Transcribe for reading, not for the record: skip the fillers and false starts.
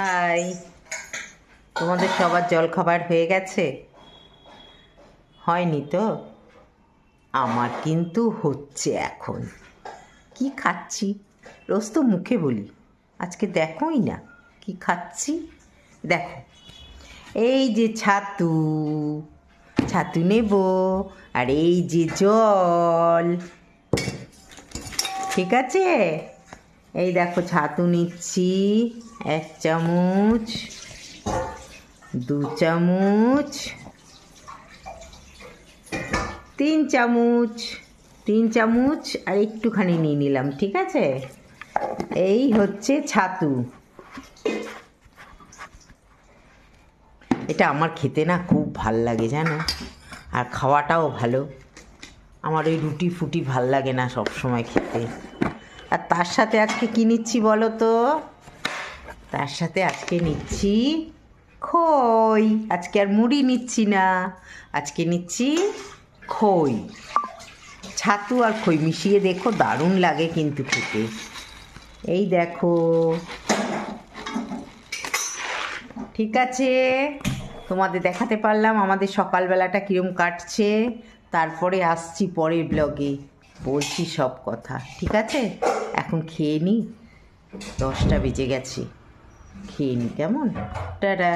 High, তোমাদের সবার জলখাবার হয়ে গেছে? হয়নি তো? আমার কিন্তু হচ্ছে এখন। কি খাচ্ছি রোজ তো মুখে বলি, আজকে দেখোই না কি খাচ্ছি। দেখো, এই যে ছাতু, ছাতু নেব, আর এই যে জল। ঠিক আছে, এই দেখো ছাতু নিচ্ছি 1 চামচ, 2 চামচ, 3 চামচ, 3 চামচ আর একটুখানি নিয়ে নিলাম। ঠিক আছে, এই হচ্ছে ছাতু। এটা আমার খেতে না খুব ভাল লাগে জানো, আর খাওয়াটাও ভালো। আমার ওই রুটি ফুটি ভাল লাগে না সব সময় খেতে। আর তার সাথে আজকে কী নিচ্ছি বলো তো? তার সাথে আজকে নিচ্ছি খই। আজকে আর মুড়ি নিচ্ছি না, আজকে নিচ্ছি খই। ছাতু আর খই মিশিয়ে দেখো, দারুণ লাগে কিন্তু খেতে। এই দেখো, ঠিক আছে, তোমাদের দেখাতে পারলাম আমাদের সকালবেলাটা কীরকম কাটছে। তারপরে আসছি পরের ব্লগে, বলছি সব কথা। ঠিক আছে, এখন খেয়ে নিই, 10টা বেজে গেছে। খেয়ে নিই, কেমন? টাটা।